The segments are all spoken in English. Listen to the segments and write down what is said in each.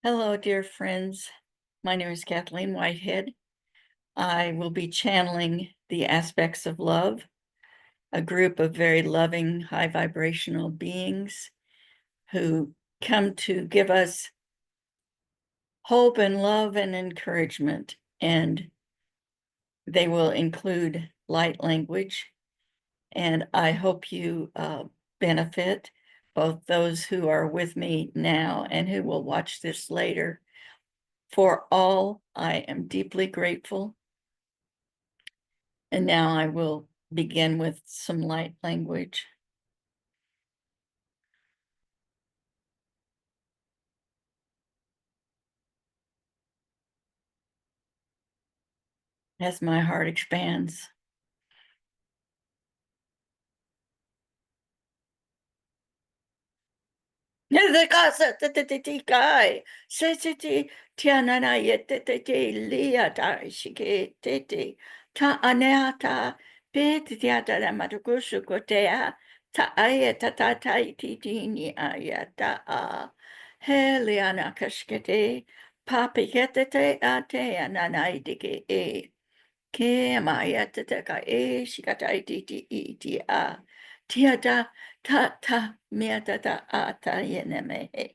Hello, dear friends. My name is Kathleen Whitehead. I will be channeling the aspects of love, a group of very loving, high vibrational beings who come to give us hope and love and encouragement. And they will include light language. And I hope you benefit, both those who are with me now and who will watch this later. For all, I am deeply grateful. And now I will begin with some light language. As my heart expands. Ta aneata pe tiata la matukushu kotea ta ayeta ta ta titini ayata a heliana kashkete papikete ate ananaidike e ke amayata te ka e shikata titi iti a tiata ta ta miata ta ata yenemehe.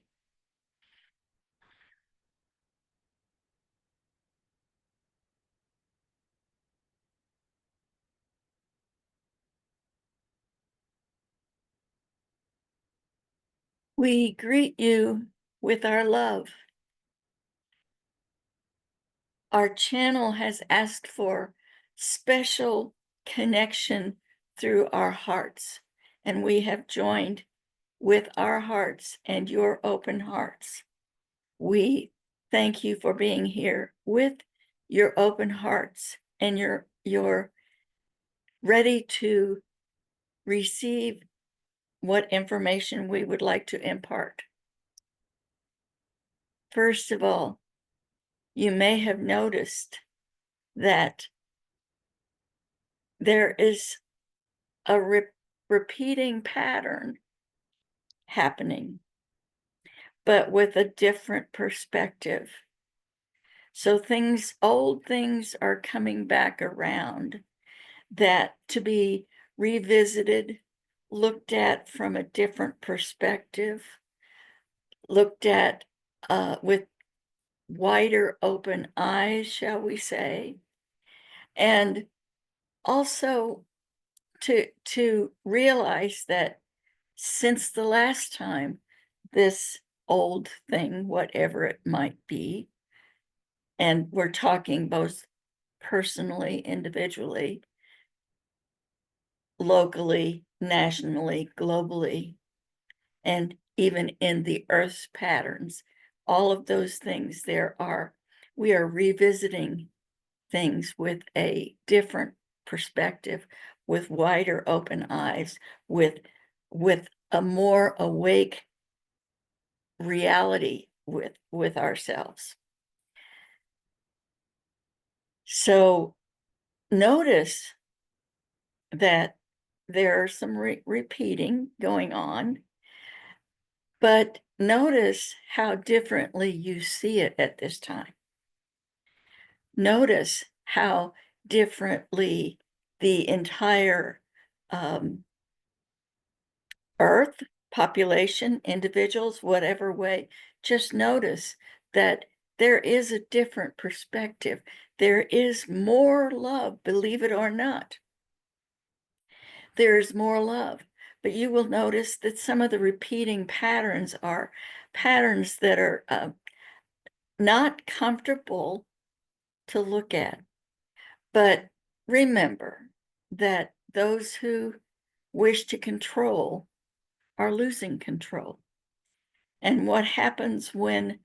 We greet you with our love. Our channel has asked for special connection through our hearts, and we have joined with our hearts and your open hearts. We thank you for being here with your open hearts and you're ready to receive what information we would like to impart. First of all, you may have noticed that there is a repeating pattern happening, but with a different perspective. So old things are coming back around that to be revisited, looked at from a different perspective, looked at with wider open eyes, shall we say, and also to realize that since the last time this old thing, whatever it might be, and we're talking both personally, individually, locally, nationally, globally, and even in the Earth's patterns, all of those things, we are revisiting things with a different perspective, with wider open eyes, with a more awake reality with ourselves. So notice that there are some repeating going on, but notice how differently you see it at this time. Notice how differently the entire Earth, population, individuals, whatever way, just notice that there is a different perspective. There is more love, believe it or not. There's more love. But you will notice that some of the repeating patterns are patterns that are not comfortable to look at. But remember that those who wish to control are losing control. And what happens when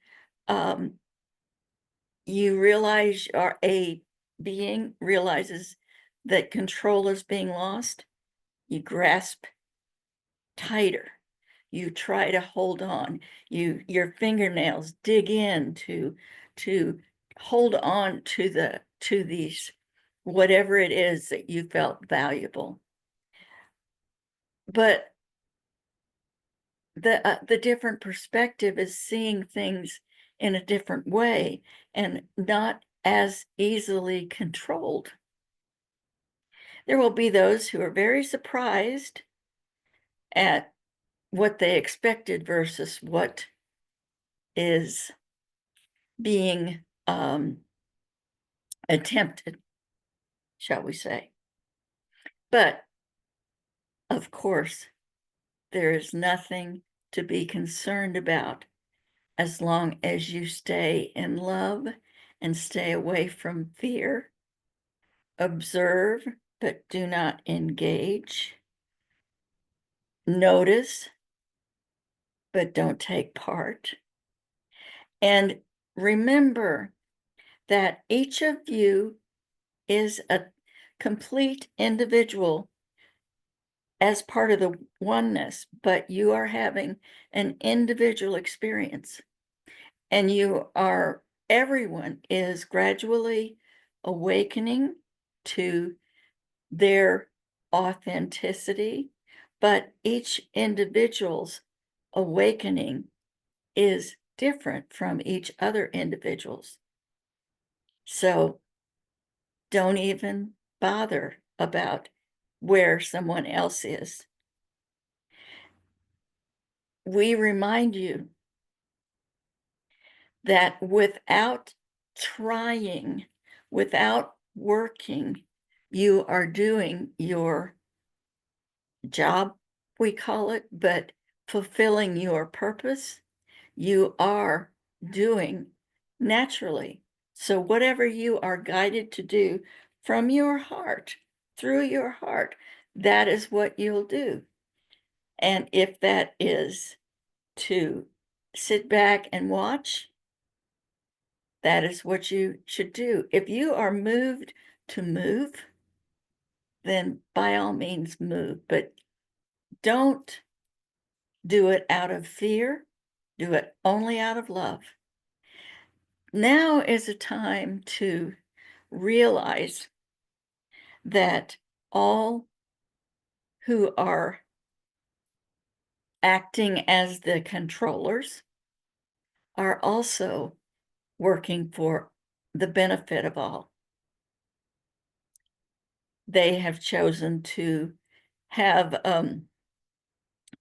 you realize, or a being realizes that control is being lost? You grasp tighter. You try to hold on. Your fingernails dig in to hold on to these, whatever it is that you felt valuable. But the different perspective is seeing things in a different way and not as easily controlled. There will be those who are very surprised at what they expected versus what is being attempted, shall we say. But of course, there is nothing to be concerned about as long as you stay in love and stay away from fear. Observe, but do not engage. Notice, but don't take part. And remember that each of you is a complete individual as part of the oneness, but you are having an individual experience. And everyone is gradually awakening to their authenticity, but each individual's awakening is different from each other individual's. So don't even bother about where someone else is. We remind you that without trying, without working, you are doing your job, we call it, but fulfilling your purpose, you are doing naturally. So whatever you are guided to do from your heart, through your heart, that is what you'll do. And if that is to sit back and watch, that is what you should do. If you are moved to move, then by all means move, but don't do it out of fear. Do it only out of love. Now is a time to realize that all who are acting as the controllers are also working for the benefit of all. They have chosen to have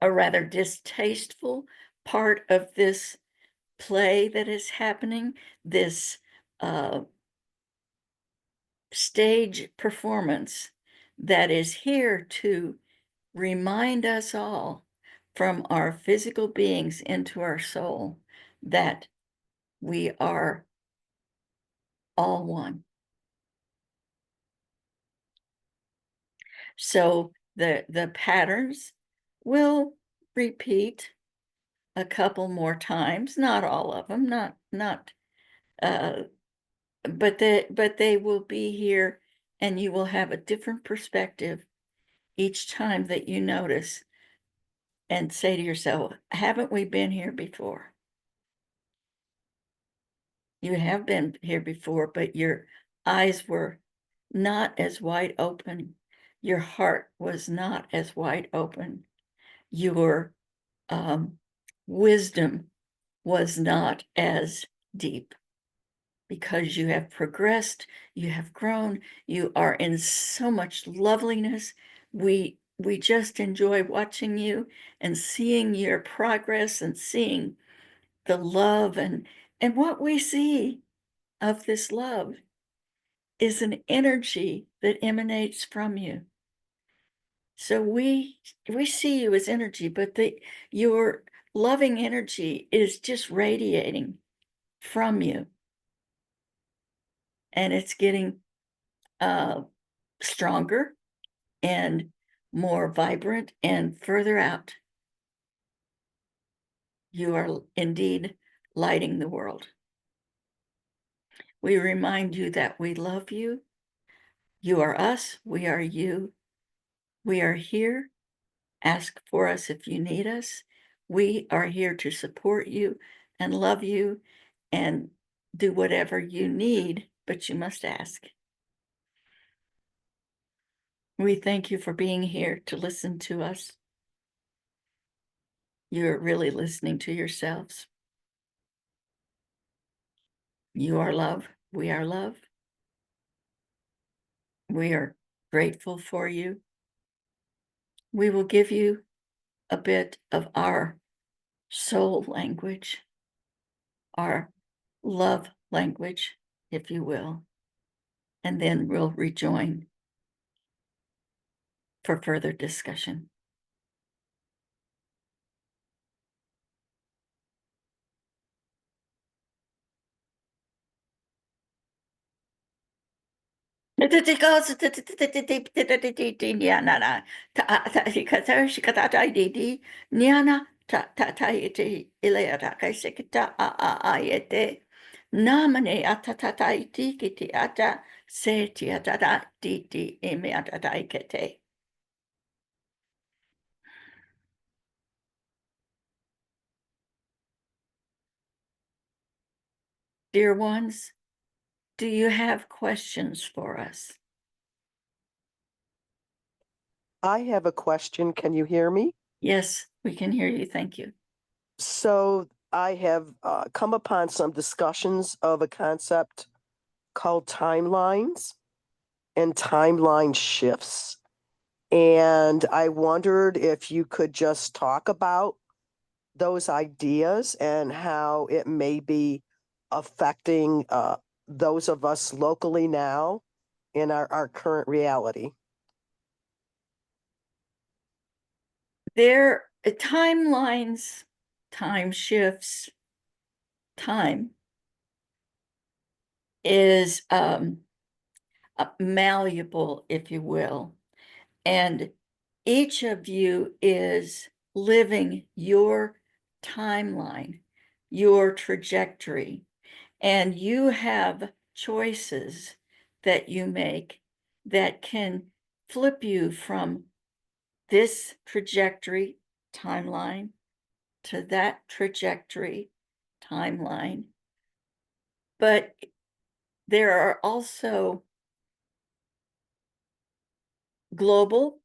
a rather distasteful part of this play that is happening, this stage performance that is here to remind us all from our physical beings into our soul that we are all one. So the patterns will repeat a couple more times, not all of them, not but they will be here, and you will have a different perspective each time that you notice and say to yourself, haven't we been here before? You have been here before, but your eyes were not as wide open. Your heart was not as wide open. Your wisdom was not as deep, because you have progressed, you have grown, you are in so much loveliness. We just enjoy watching you and seeing your progress and seeing the love, and what we see of this love is an energy that emanates from you. So we see you as energy, but your loving energy is just radiating from you, and it's getting stronger and more vibrant and further out. You are indeed lighting the world. We remind you that we love you. You are us, we are you. We are here. Ask for us if you need us. We are here to support you and love you and do whatever you need, but you must ask. We thank you for being here to listen to us. You're really listening to yourselves. You are love. We are love. We are grateful for you. We will give you a bit of our soul language, our love language, if you will, and then we'll rejoin for further discussion. Namane atata iti kiti ata se ti atata di eme atata ikete. Dear ones, do you have questions for us? I have a question. Can you hear me? Yes, we can hear you. Thank you. So I have come upon some discussions of a concept called timelines and timeline shifts. And I wondered if you could just talk about those ideas and how it may be affecting those of us locally now in our current reality. There timelines, time shifts, time is malleable, if you will. And each of you is living your timeline, your trajectory, and you have choices that you make that can flip you from this trajectory timeline to that trajectory timeline. But there are also global,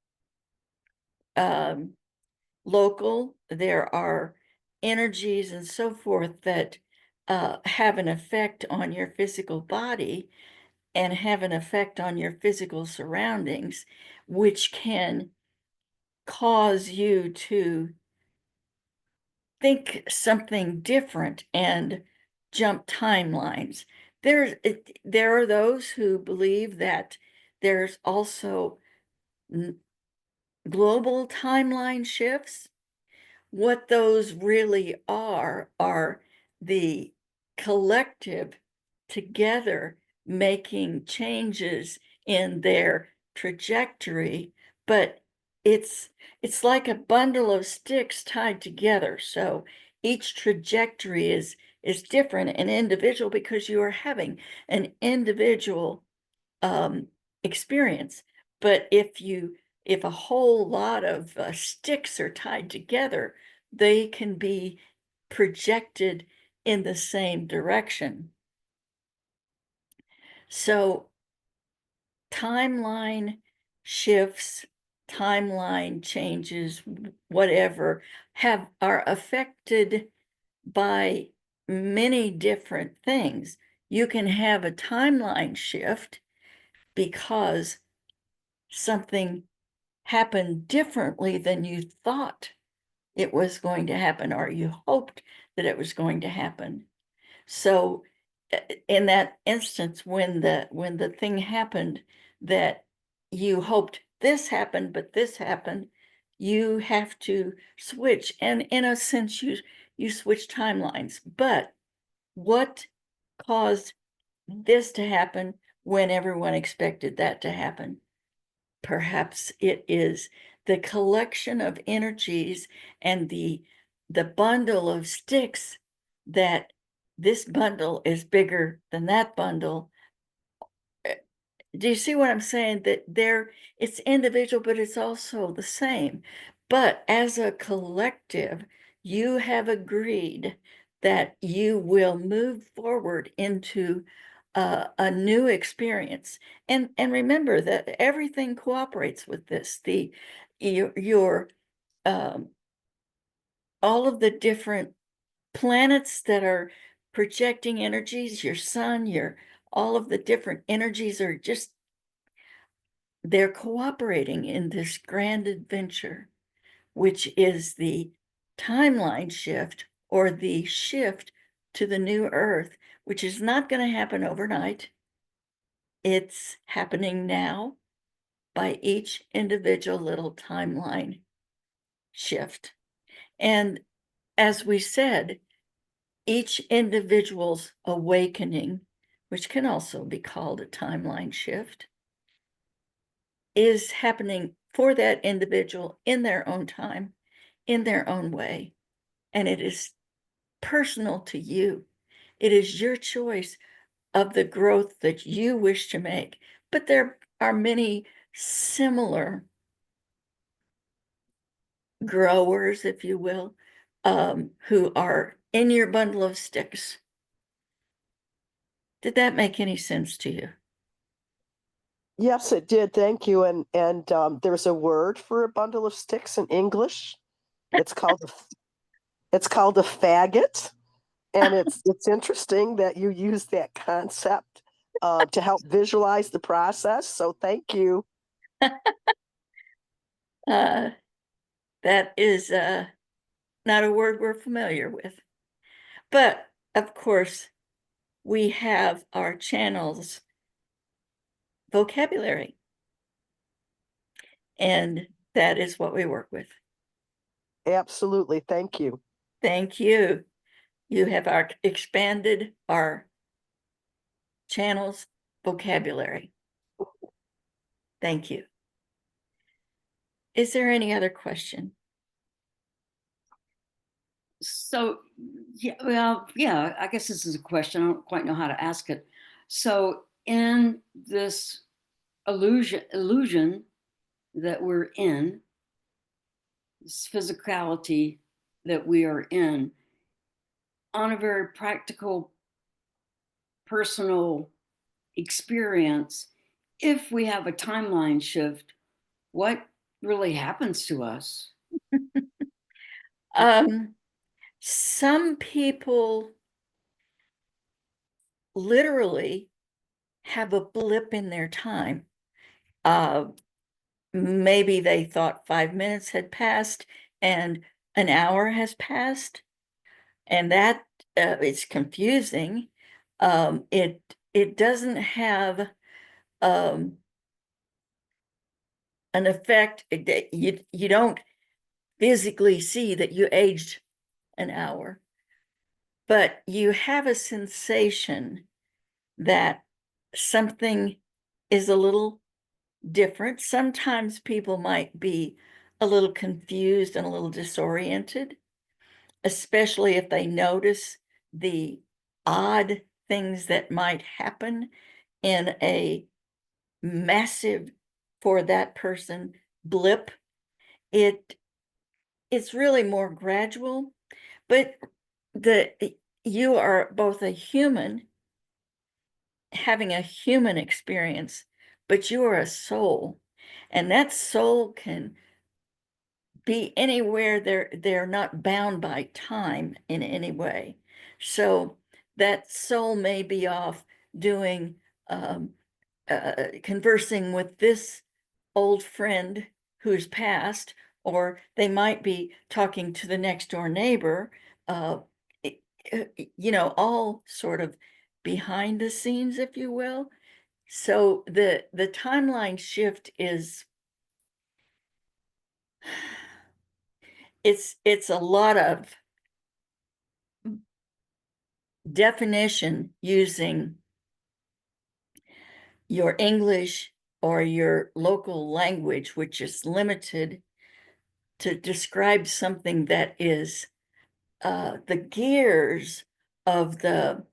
local, there are energies and so forth that have an effect on your physical body and have an effect on your physical surroundings, which can cause you to think something different and jump timelines. There are those who believe that there's also global timeline shifts. What those really are the collective together making changes in their trajectory, but it's like a bundle of sticks tied together. So each trajectory is different and individual because you are having an individual experience. But if a whole lot of sticks are tied together, they can be projected in the same direction. So timeline shifts, timeline changes, whatever, are affected by many different things. You can have a timeline shift because something happened differently than you thought it was going to happen, or you hoped that it was going to happen. So in that instance, when the thing happened that you hoped this happened, but this happened, you have to switch. And in a sense, you switch timelines. But what caused this to happen when everyone expected that to happen? Perhaps it is the collection of energies and the bundle of sticks that this bundle is bigger than that bundle. Do you see what I'm saying? That it's individual, but it's also the same. But as a collective, you have agreed that you will move forward into a new experience. And remember that everything cooperates with this. Your all of the different planets that are projecting energies, your sun, your all of the different energies are just they're cooperating in this grand adventure, which is the timeline shift or the shift to the new earth, which is not going to happen overnight. It's happening now by each individual little timeline shift. And as we said, each individual's awakening, which can also be called a timeline shift, is happening for that individual in their own time, in their own way. And it is personal to you. It is your choice of the growth that you wish to make. But there are many similar growers, if you will, who are in your bundle of sticks. Did that make any sense to you? Yes, it did. Thank you. And there's a word for a bundle of sticks in English. It's called it's called a faggot, and it's interesting that you use that concept to help visualize the process. So thank you. Uh, that is not a word we're familiar with. But of course, we have our channels vocabulary, and that is what we work with. Absolutely. Thank you. Thank you. You have expanded our channels vocabulary. Thank you. Is there any other question? So, yeah, well, yeah, I guess this is a question. I don't quite know how to ask it. So, in this illusion that we're in, this physicality that we are in, on a very practical, personal experience, if we have a timeline shift, what really happens to us? Some people literally have a blip in their time. Maybe they thought 5 minutes had passed and an hour has passed, and that it's confusing. It doesn't have an effect. You don't physically see that you aged an hour, but you have a sensation that something is a little different. Sometimes people might be a little confused and a little disoriented, especially if they notice the odd things that might happen in a massive, for that person, blip. It's really more gradual, but you are both a human having a human experience, but you are a soul, and that soul can be anywhere. They're not bound by time in any way. So that soul may be off doing conversing with this old friend who's passed, or they might be talking to the next door neighbor, uh, all sort of behind the scenes, if you will. So the timeline shift is it's a lot of definition using your English or your local language, which is limited, to describe something that is the gears of the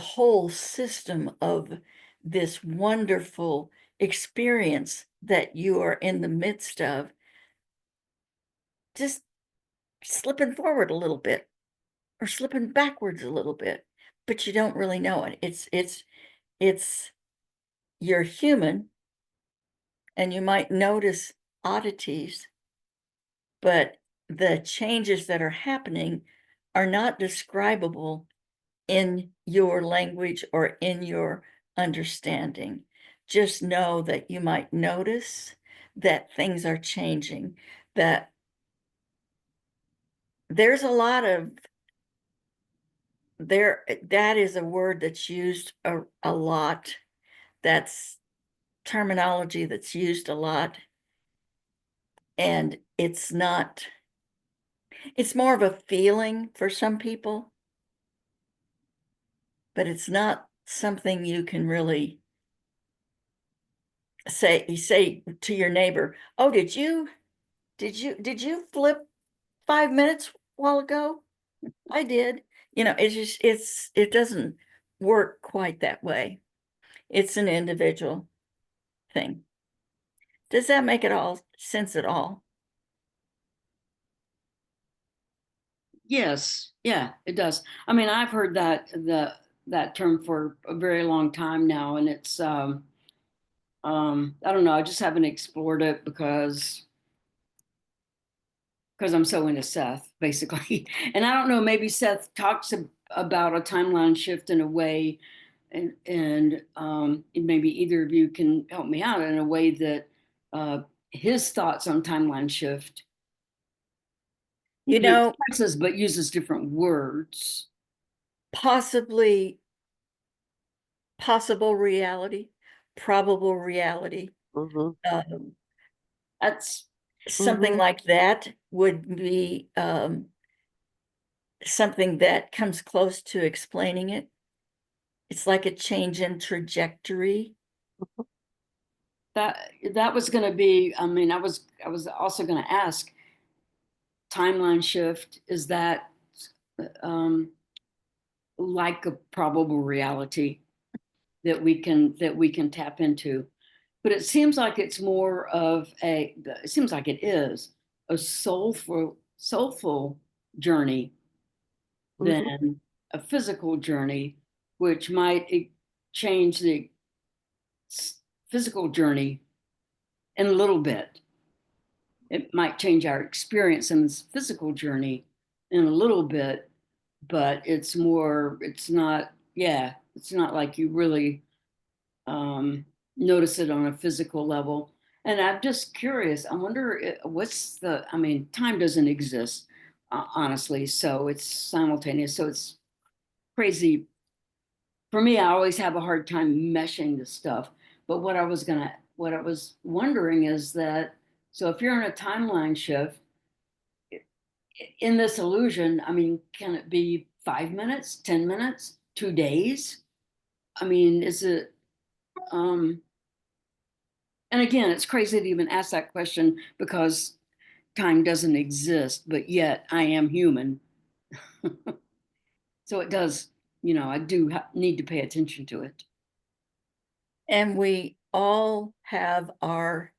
whole system of this wonderful experience that you are in the midst of, just slipping forward a little bit or slipping backwards a little bit, but you don't really know it. It's you're human, and you might notice oddities, but the changes that are happening are not describable in your language or in your understanding. Just know that you might notice that things are changing, that there's a lot of that is a word that's used a lot. That's terminology that's used a lot. And it's more of a feeling for some people, but it's not something you can really say to your neighbor, oh, did you flip 5 minutes while ago? I did. It doesn't work quite that way. It's an individual thing. Does that make it all sense at all? Yes, yeah, it does. I mean, I've heard that term for a very long time now, and it's I don't know, I just haven't explored it because I'm so into Seth, basically. And I don't know, maybe Seth talks about a timeline shift in a way, and maybe either of you can help me out in a way that his thoughts on timeline shift You he know, expresses but uses different words. possibly possible reality, probable reality, Mm-hmm. um, That's something Mm-hmm. like that would be something that comes close to explaining it. It's like a change in trajectory. that was going to be. I mean, I was also going to ask, timeline shift, is that um, like a probable reality that we can tap into? But it seems like it's more of it seems like it is a soulful journey Mm-hmm. than a physical journey, which might change the physical journey in a little bit. It might change our experience in this physical journey in a little bit, but it's not, yeah, it's not like you really notice it on a physical level. And I'm just curious, I wonder I mean, time doesn't exist, honestly, so it's simultaneous. So it's crazy. For me, I always have a hard time meshing this stuff. But what I was wondering is that, so if you're in a timeline shift, in this illusion, I mean, can it be 5 minutes, 10 minutes, 2 days? I mean, is it, um, and again, it's crazy to even ask that question because time doesn't exist, but yet I am human. So it does, I do need to pay attention to it. And we all have our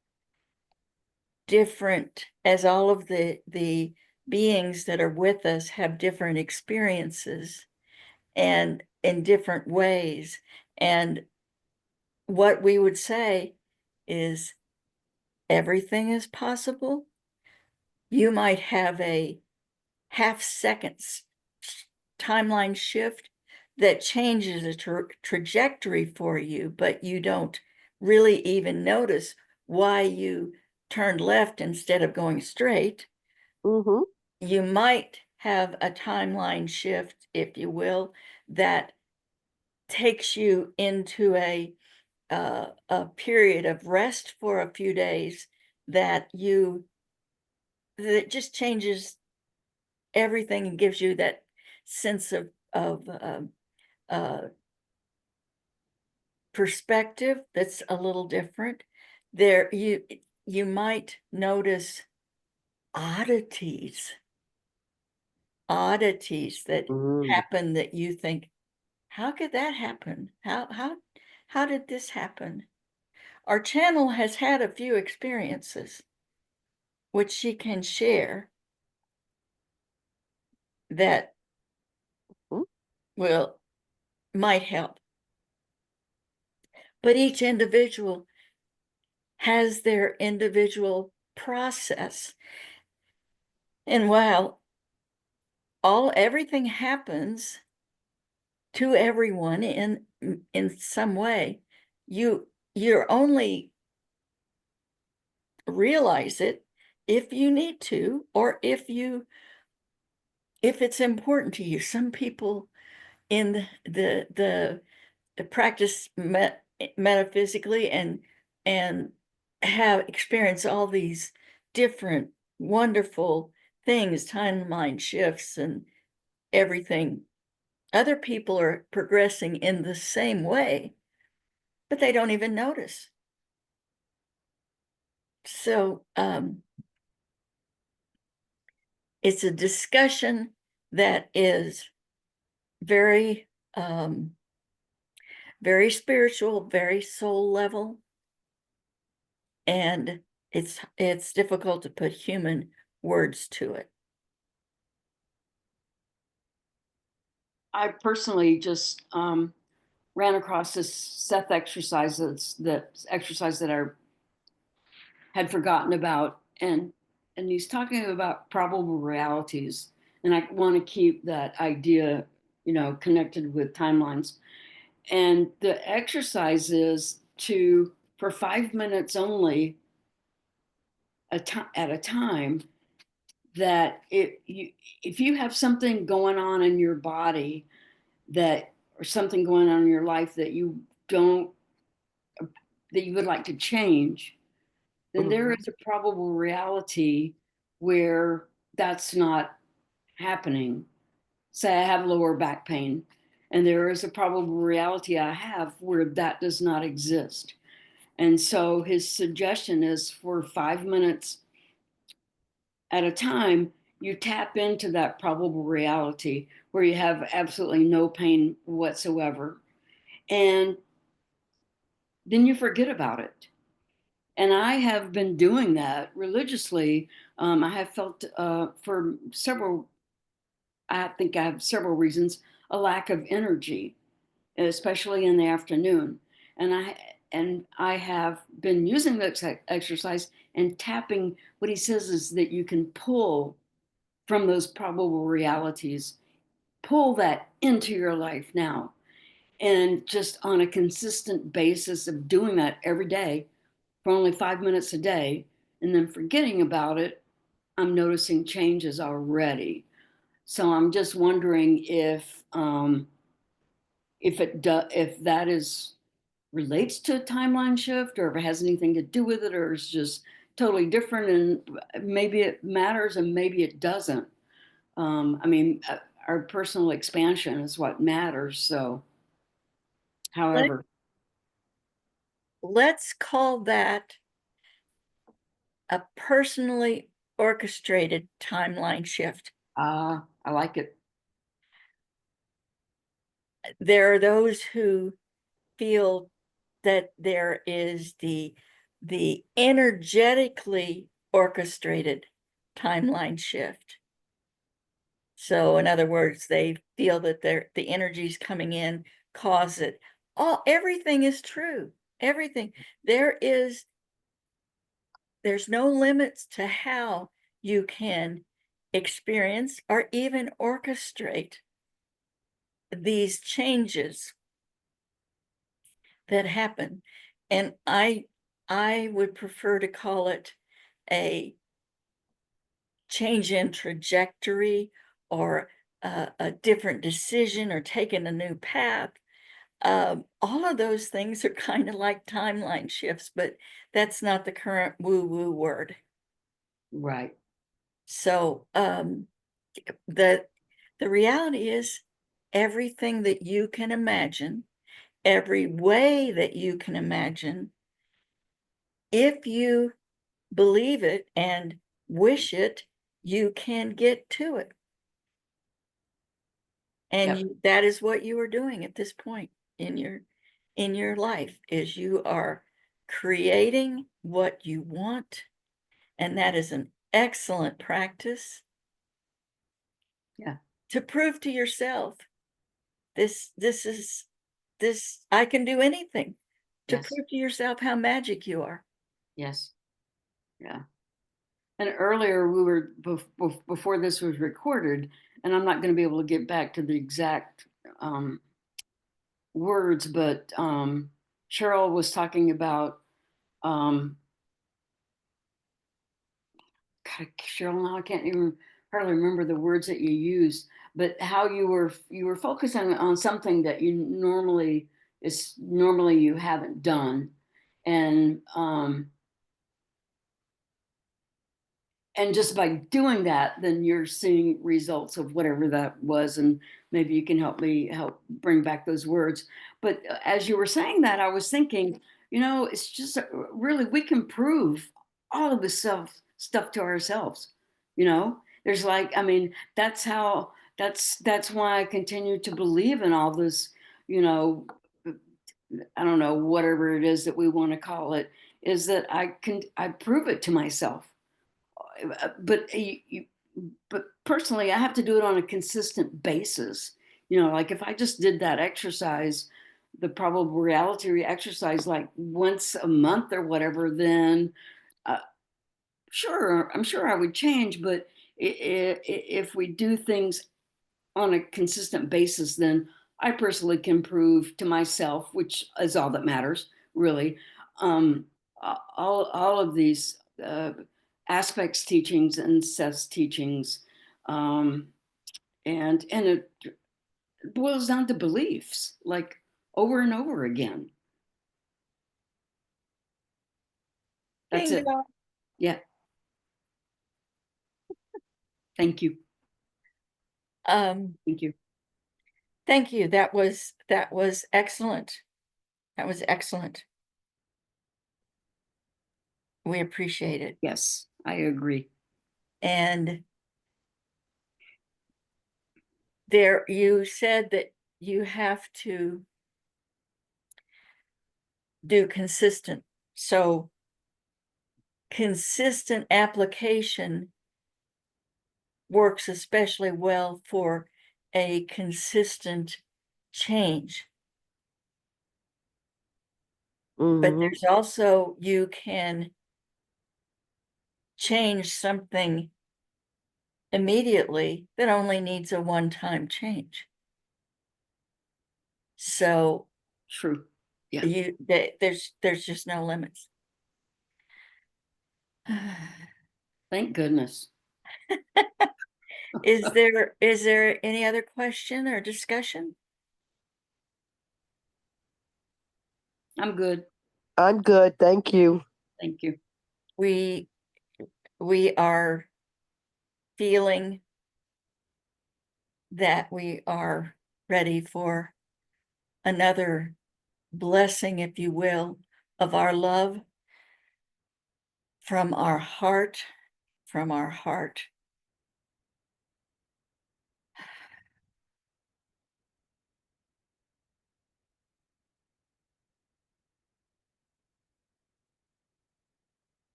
different, as all of the beings that are with us have different experiences and in different ways. And what we would say is everything is possible. You might have a half-second timeline shift that changes the trajectory for you, but you don't really even notice why you turned left instead of going straight. Mm-hmm. You might have a timeline shift, if you will, that takes you into a period of rest for a few days that just changes everything and gives you that sense of uh, perspective that's a little different. There, you might notice oddities, oddities that Mm-hmm. happen that you think, how could that happen? How did this happen? Our channel has had a few experiences which she can share that will might help. But each individual has their individual process. And while everything happens to everyone in some way. You're only realize it if you need to, or if it's important to you. Some people in the practice metaphysically and have experienced all these different wonderful things, timeline shifts and everything. Other people are progressing in the same way, but they don't even notice. So it's a discussion that is very very spiritual, very soul level, and it's difficult to put human words to it. I personally just ran across this Seth exercise that I had forgotten about, and he's talking about probable realities, and I want to keep that idea, connected with timelines. And the exercise is to, for 5 minutes only, at a time, that if you have something going on in your body or something going on in your life that you don't that you would like to change, then there is a probable reality where that's not happening. Say I have lower back pain, and there is a probable reality I have where that does not exist. And so his suggestion is, for 5 minutes at a time, you tap into that probable reality where you have absolutely no pain whatsoever. And then you forget about it. And I have been doing that religiously. I have felt I think I have several reasons, a lack of energy, especially in the afternoon. And I have been using this exercise and tapping. What he says is that you can pull from those probable realities, pull that into your life now. And just on a consistent basis of doing that every day for only 5 minutes a day, and then forgetting about it, I'm noticing changes already. So I'm just wondering if that is relates to a timeline shift, or if it has anything to do with it, or it's just totally different, and maybe it matters and maybe it doesn't. I mean, our personal expansion is what matters. So, however, Let's call that a personally orchestrated timeline shift. I like it. There are those who feel that there is the energetically orchestrated timeline shift. So in other words, they feel that the energies coming in cause it. Everything is true. Everything. There's no limits to how you can experience or even orchestrate these changes that happen. And I would prefer to call it a change in trajectory, or a different decision, or taking a new path. All of those things are kind of like timeline shifts, but that's not the current woo-woo word. Right. So the reality is, everything that you can imagine, every way that you can imagine, if you believe it and wish it, you can get to it. And Yep. that is what you are doing at this point in your life, is you are creating what you want, and that is an excellent practice. Yeah. To prove to yourself, this I can do anything, to Yes. prove to yourself how magic you are. Yes. Yeah. And earlier we were before this was recorded, and I'm not going to be able to get back to the exact words, but Cheryl was talking about God, Cheryl, now I can't even hardly remember the words that you used, but how you were focusing on something that you normally you haven't done, and just by doing that, then you're seeing results of whatever that was, and maybe you can help bring back those words. But as you were saying that, I was thinking, it's just really we can prove all of this stuff to ourselves. There's like, I mean, that's why I continue to believe in all this. You know, I don't know, whatever it is that we want to call it, is that I prove it to myself. But but personally, I have to do it on a consistent basis. Like if I just did that exercise, the probable reality exercise, like once a month or whatever, then uh, sure, I'm sure I would change. But if we do things on a consistent basis, then I personally can prove to myself, which is all that matters, really. Um, all of these aspects teachings and Seth's teachings, um, and it boils down to beliefs, like over and over again. That's it. Bingo. Yeah. Thank you. Thank you. Thank you. That was excellent. That was excellent. We appreciate it. Yes, I agree. And you said that you have to do consistent. So consistent application works especially well for a consistent change. But Mhm. there's also, you can change something immediately that only needs a one-time change. So True. Yeah. there's just no limits. Thank goodness. Is there any other question or discussion? I'm good. I'm good, thank you. Thank you. We are feeling that we are ready for another blessing, if you will, of our love from our heart, from our heart.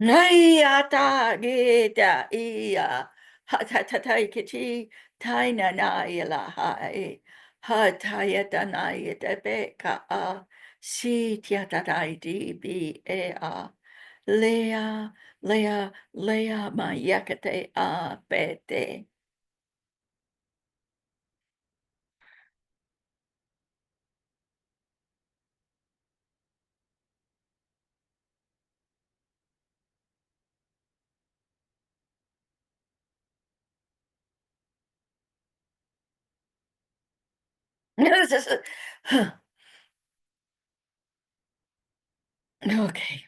Nayata gita iya hatatai kiti taina na ilahai hatayata na yetebeka a si tiatatai di bi e a lea lea ma yakate a pete. Okay.